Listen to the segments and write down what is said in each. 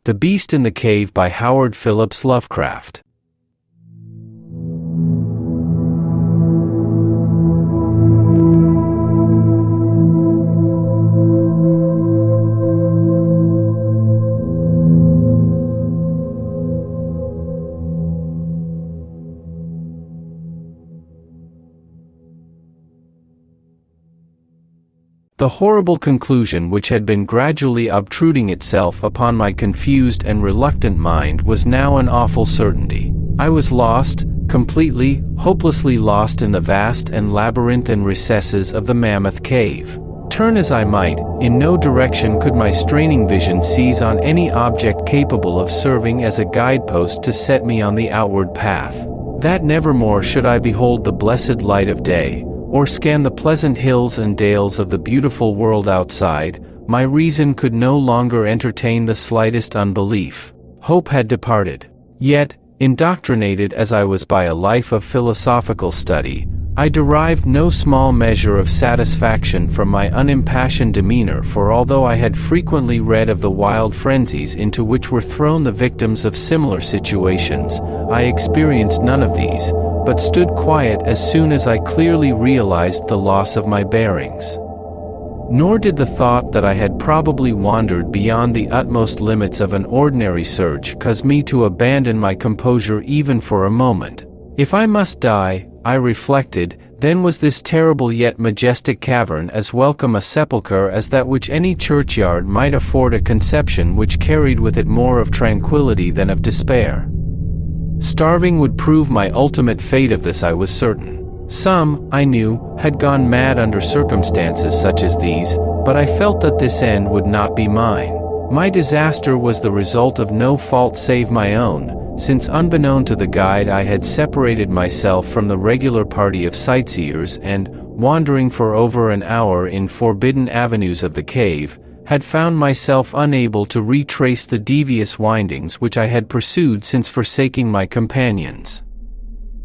The Beast in the Cave by Howard Phillips Lovecraft. The horrible conclusion which had been gradually obtruding itself upon my confused and reluctant mind was now an awful certainty. I was lost, completely, hopelessly lost in the vast and labyrinthine recesses of the Mammoth Cave. Turn as I might, in no direction could my straining vision seize on any object capable of serving as a guidepost to set me on the outward path. That nevermore should I behold the blessed light of day, or scan the pleasant hills and dales of the beautiful world outside, my reason could no longer entertain the slightest unbelief. Hope had departed. Yet, indoctrinated as I was by a life of philosophical study, I derived no small measure of satisfaction from my unimpassioned demeanor, for although I had frequently read of the wild frenzies into which were thrown the victims of similar situations, I experienced none of these, but stood quiet as soon as I clearly realized the loss of my bearings. Nor did the thought that I had probably wandered beyond the utmost limits of an ordinary search cause me to abandon my composure even for a moment. If I must die, I reflected, then was this terrible yet majestic cavern as welcome a sepulchre as that which any churchyard might afford a conception which carried with it more of tranquility than of despair. Starving would prove my ultimate fate, of this I was certain. Some, I knew, had gone mad under circumstances such as these, but I felt that this end would not be mine. My disaster was the result of no fault save my own, since unbeknown to the guide I had separated myself from the regular party of sightseers and, wandering for over an hour in forbidden avenues of the cave, had found myself unable to retrace the devious windings which I had pursued since forsaking my companions.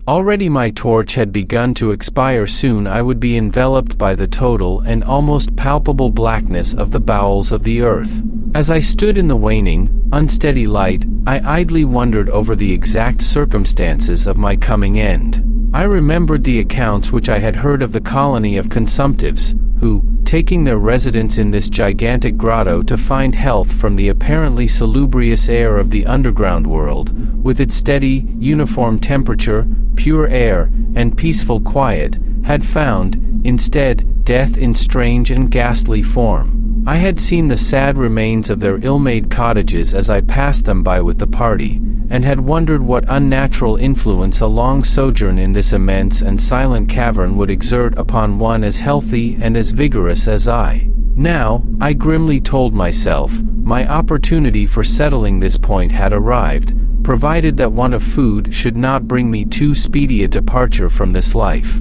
Already my torch had begun to expire. Soon I would be enveloped by the total and almost palpable blackness of the bowels of the earth. As I stood in the waning, unsteady light, I idly wondered over the exact circumstances of my coming end. I remembered the accounts which I had heard of the colony of consumptives, who, taking their residence in this gigantic grotto to find health from the apparently salubrious air of the underground world, with its steady, uniform temperature, pure air, and peaceful quiet, had found, instead, death in strange and ghastly form. I had seen the sad remains of their ill-made cottages as I passed them by with the party, and had wondered what unnatural influence a long sojourn in this immense and silent cavern would exert upon one as healthy and as vigorous as I. Now, I grimly told myself, my opportunity for settling this point had arrived, provided that want of food should not bring me too speedy a departure from this life.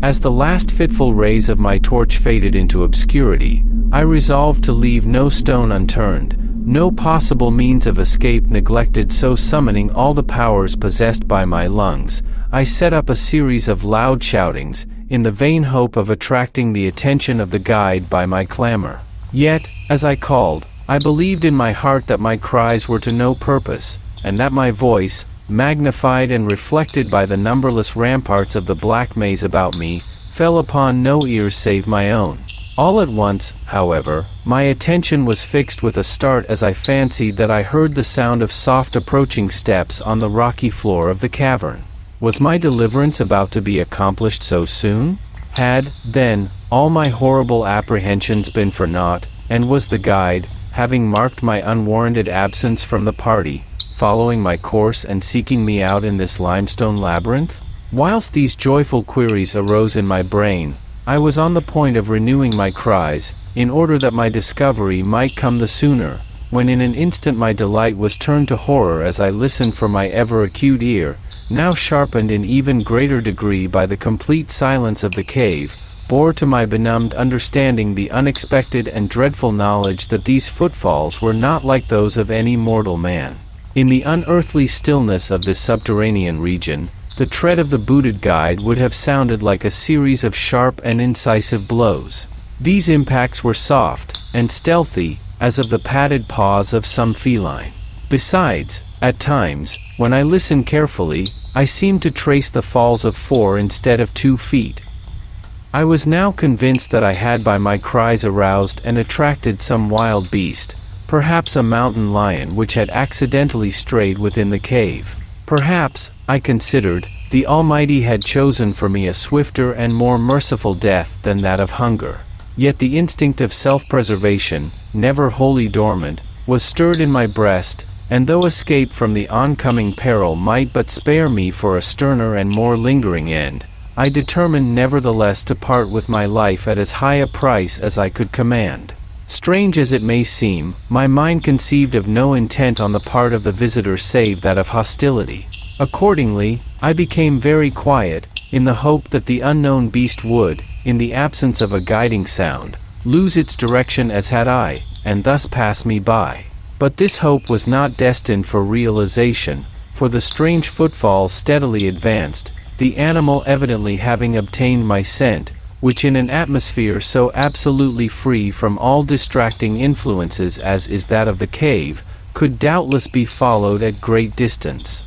As the last fitful rays of my torch faded into obscurity, I resolved to leave no stone unturned, no possible means of escape neglected. So summoning all the powers possessed by my lungs, I set up a series of loud shoutings, in the vain hope of attracting the attention of the guide by my clamor. Yet, as I called, I believed in my heart that my cries were to no purpose, and that my voice, magnified and reflected by the numberless ramparts of the black maze about me, fell upon no ears save my own. All at once, however, my attention was fixed with a start as I fancied that I heard the sound of soft approaching steps on the rocky floor of the cavern. Was my deliverance about to be accomplished so soon? Had, then, all my horrible apprehensions been for naught, and was the guide, having marked my unwarranted absence from the party, following my course and seeking me out in this limestone labyrinth? Whilst these joyful queries arose in my brain, I was on the point of renewing my cries, in order that my discovery might come the sooner, when in an instant my delight was turned to horror as I listened, for my ever-acute ear, now sharpened in even greater degree by the complete silence of the cave, bore to my benumbed understanding the unexpected and dreadful knowledge that these footfalls were not like those of any mortal man. In the unearthly stillness of this subterranean region, the tread of the booted guide would have sounded like a series of sharp and incisive blows. These impacts were soft and stealthy, as of the padded paws of some feline. Besides, at times, when I listened carefully, I seemed to trace the falls of 4 instead of 2 feet. I was now convinced that I had by my cries aroused and attracted some wild beast, perhaps a mountain lion which had accidentally strayed within the cave. Perhaps, I considered, the Almighty had chosen for me a swifter and more merciful death than that of hunger. Yet the instinct of self-preservation, never wholly dormant, was stirred in my breast, and though escape from the oncoming peril might but spare me for a sterner and more lingering end, I determined nevertheless to part with my life at as high a price as I could command. Strange as it may seem, my mind conceived of no intent on the part of the visitor save that of hostility. Accordingly, I became very quiet, in the hope that the unknown beast would, in the absence of a guiding sound, lose its direction as had I, and thus pass me by. But this hope was not destined for realization, for the strange footfalls steadily advanced, the animal evidently having obtained my scent, which in an atmosphere so absolutely free from all distracting influences as is that of the cave, could doubtless be followed at great distance.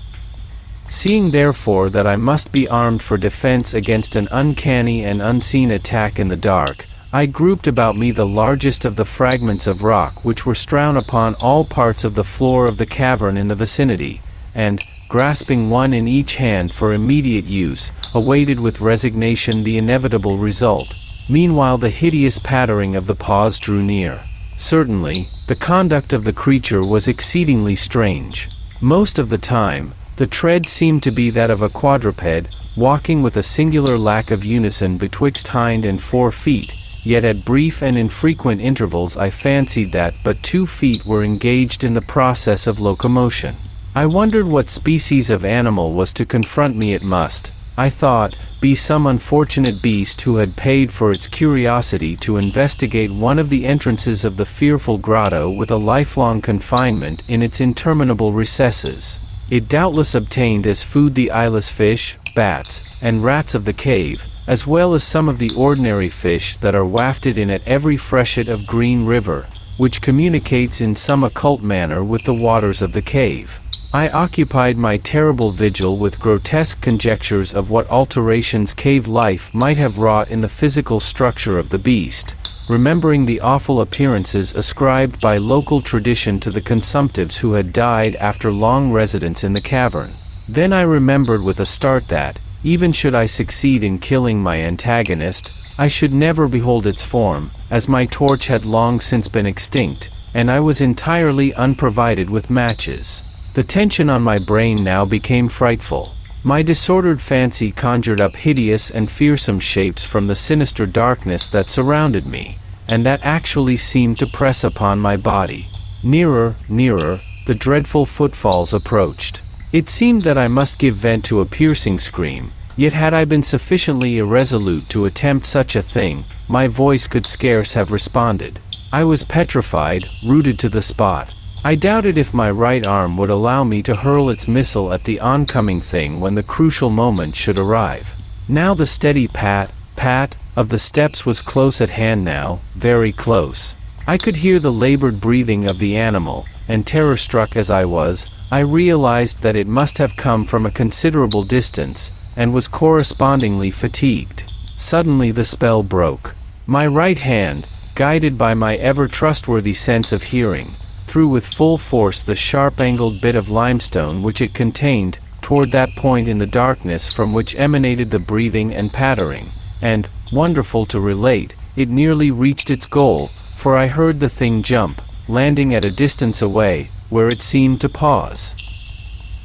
Seeing therefore that I must be armed for defense against an uncanny and unseen attack in the dark, I grouped about me the largest of the fragments of rock which were strewn upon all parts of the floor of the cavern in the vicinity, and, grasping one in each hand for immediate use, awaited with resignation the inevitable result. Meanwhile the hideous pattering of the paws drew near. Certainly, the conduct of the creature was exceedingly strange. Most of the time, the tread seemed to be that of a quadruped, walking with a singular lack of unison betwixt hind and 4 feet, yet at brief and infrequent intervals I fancied that but 2 feet were engaged in the process of locomotion. I wondered what species of animal was to confront me. It must, I thought, be some unfortunate beast who had paid for its curiosity to investigate one of the entrances of the fearful grotto with a lifelong confinement in its interminable recesses. It doubtless obtained as food the eyeless fish, bats, and rats of the cave, as well as some of the ordinary fish that are wafted in at every freshet of Green River, which communicates in some occult manner with the waters of the cave. I occupied my terrible vigil with grotesque conjectures of what alterations cave life might have wrought in the physical structure of the beast, remembering the awful appearances ascribed by local tradition to the consumptives who had died after long residence in the cavern. Then I remembered with a start that, even should I succeed in killing my antagonist, I should never behold its form, as my torch had long since been extinct, and I was entirely unprovided with matches. The tension on my brain now became frightful. My disordered fancy conjured up hideous and fearsome shapes from the sinister darkness that surrounded me, and that actually seemed to press upon my body. Nearer, nearer, the dreadful footfalls approached. It seemed that I must give vent to a piercing scream, yet had I been sufficiently irresolute to attempt such a thing, my voice could scarce have responded. I was petrified, rooted to the spot. I doubted if my right arm would allow me to hurl its missile at the oncoming thing when the crucial moment should arrive. Now the steady pat, pat, of the steps was close at hand now, very close. I could hear the labored breathing of the animal, and terror-struck as I was, I realized that it must have come from a considerable distance, and was correspondingly fatigued. Suddenly the spell broke. My right hand, guided by my ever-trustworthy sense of hearing, threw with full force the sharp-angled bit of limestone which it contained, toward that point in the darkness from which emanated the breathing and pattering, and, wonderful to relate, it nearly reached its goal, for I heard the thing jump, landing at a distance away, where it seemed to pause.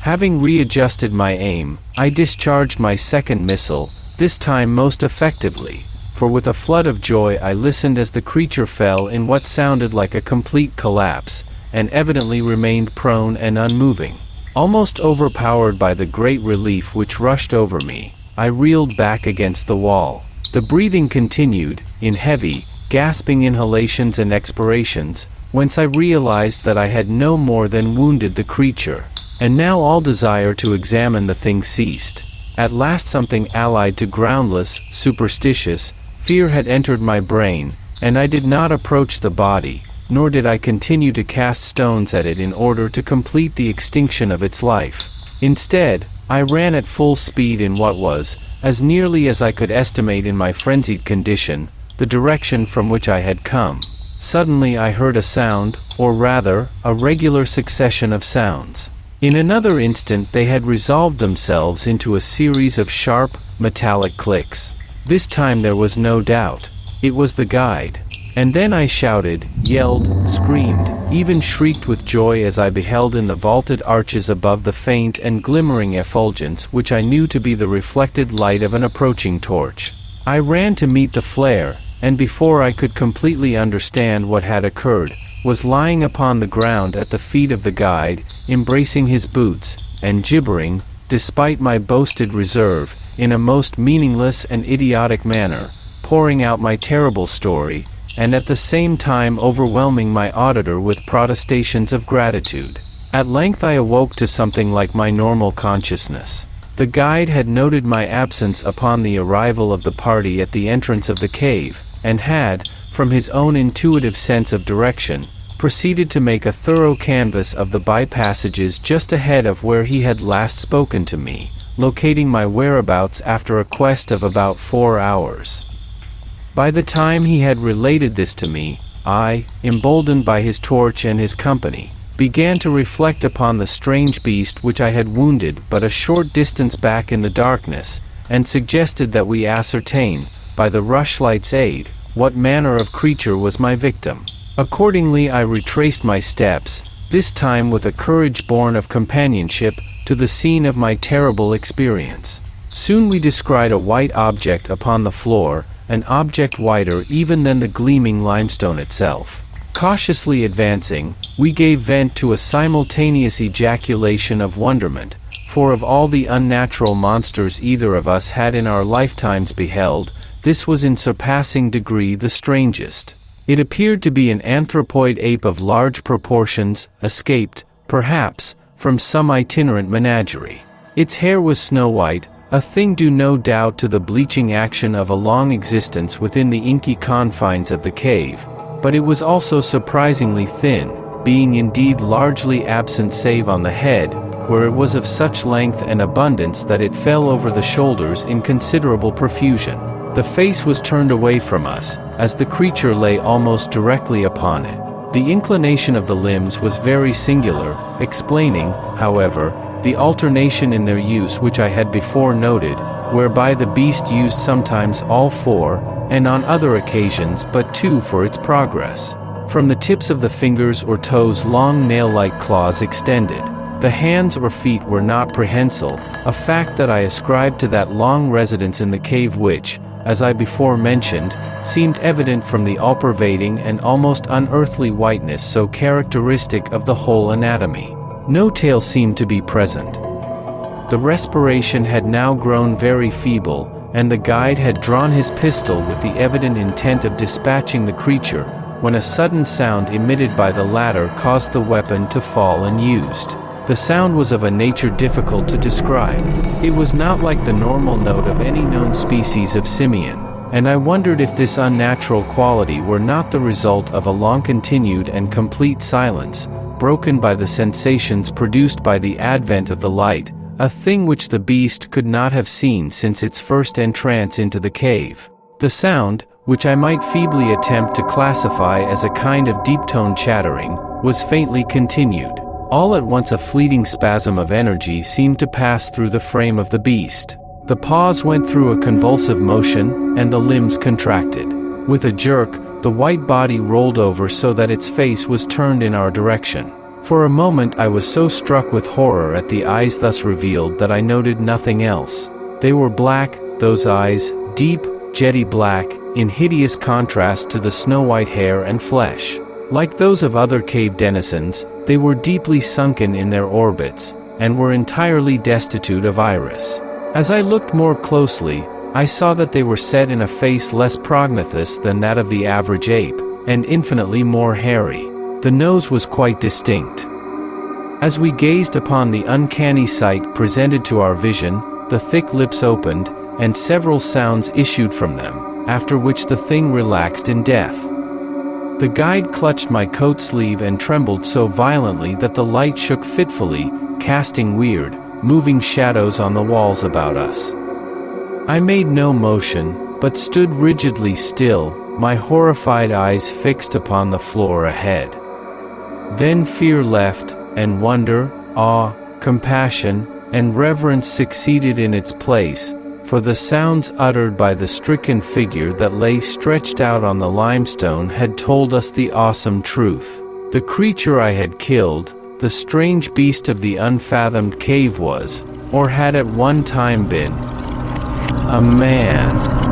Having readjusted my aim, I discharged my second missile, this time most effectively, for with a flood of joy I listened as the creature fell in what sounded like a complete collapse, and evidently remained prone and unmoving. Almost overpowered by the great relief which rushed over me, I reeled back against the wall. The breathing continued, in heavy, gasping inhalations and expirations, whence I realized that I had no more than wounded the creature. And now all desire to examine the thing ceased. At last something allied to groundless, superstitious, fear had entered my brain, and I did not approach the body, nor did I continue to cast stones at it in order to complete the extinction of its life. Instead, I ran at full speed in what was, as nearly as I could estimate in my frenzied condition, the direction from which I had come. Suddenly I heard a sound, or rather, a regular succession of sounds. In another instant they had resolved themselves into a series of sharp, metallic clicks. This time there was no doubt. It was the guide. And then I shouted, yelled, screamed, even shrieked with joy as I beheld in the vaulted arches above the faint and glimmering effulgence which I knew to be the reflected light of an approaching torch. I ran to meet the flare, and before I could completely understand what had occurred, was lying upon the ground at the feet of the guide, embracing his boots, and gibbering, despite my boasted reserve, in a most meaningless and idiotic manner, pouring out my terrible story, and at the same time overwhelming my auditor with protestations of gratitude. At length I awoke to something like my normal consciousness. The guide had noted my absence upon the arrival of the party at the entrance of the cave, and had, from his own intuitive sense of direction, proceeded to make a thorough canvass of the by-passages just ahead of where he had last spoken to me, locating my whereabouts after a quest of about 4 hours. By the time he had related this to me, I, emboldened by his torch and his company, began to reflect upon the strange beast which I had wounded but a short distance back in the darkness, and suggested that we ascertain, by the rushlight's aid, what manner of creature was my victim. Accordingly I retraced my steps, this time with a courage born of companionship, to the scene of my terrible experience. Soon we descried a white object upon the floor, an object whiter even than the gleaming limestone itself. Cautiously advancing, we gave vent to a simultaneous ejaculation of wonderment, for of all the unnatural monsters either of us had in our lifetimes beheld, this was in surpassing degree the strangest. It appeared to be an anthropoid ape of large proportions, escaped, perhaps, from some itinerant menagerie. Its hair was snow-white, a thing due no doubt to the bleaching action of a long existence within the inky confines of the cave, but it was also surprisingly thin, being indeed largely absent save on the head, where it was of such length and abundance that it fell over the shoulders in considerable profusion. The face was turned away from us, as the creature lay almost directly upon it. The inclination of the limbs was very singular, explaining, however, the alternation in their use which I had before noted, whereby the beast used sometimes all 4, and on other occasions but 2 for its progress. From the tips of the fingers or toes long nail-like claws extended. The hands or feet were not prehensile, a fact that I ascribed to that long residence in the cave which, as I before mentioned, seemed evident from the all-pervading and almost unearthly whiteness so characteristic of the whole anatomy. No tail seemed to be present. The respiration had now grown very feeble, and the guide had drawn his pistol with the evident intent of dispatching the creature, when a sudden sound emitted by the latter caused the weapon to fall unused. The sound was of a nature difficult to describe. It was not like the normal note of any known species of simian, and I wondered if this unnatural quality were not the result of a long-continued and complete silence, broken by the sensations produced by the advent of the light, a thing which the beast could not have seen since its first entrance into the cave. The sound, which I might feebly attempt to classify as a kind of deep-toned chattering, was faintly continued. All at once a fleeting spasm of energy seemed to pass through the frame of the beast. The paws went through a convulsive motion, and the limbs contracted. With a jerk, the white body rolled over so that its face was turned in our direction. For a moment I was so struck with horror at the eyes thus revealed that I noted nothing else. They were black, those eyes, deep, jetty black, in hideous contrast to the snow-white hair and flesh. Like those of other cave denizens, they were deeply sunken in their orbits, and were entirely destitute of iris. As I looked more closely, I saw that they were set in a face less prognathous than that of the average ape, and infinitely more hairy. The nose was quite distinct. As we gazed upon the uncanny sight presented to our vision, the thick lips opened, and several sounds issued from them, after which the thing relaxed in death. The guide clutched my coat sleeve and trembled so violently that the light shook fitfully, casting weird, moving shadows on the walls about us. I made no motion, but stood rigidly still, my horrified eyes fixed upon the floor ahead. Then fear left, and wonder, awe, compassion, and reverence succeeded in its place, for the sounds uttered by the stricken figure that lay stretched out on the limestone had told us the awesome truth. The creature I had killed, the strange beast of the unfathomed cave was, or had at one time been, a man.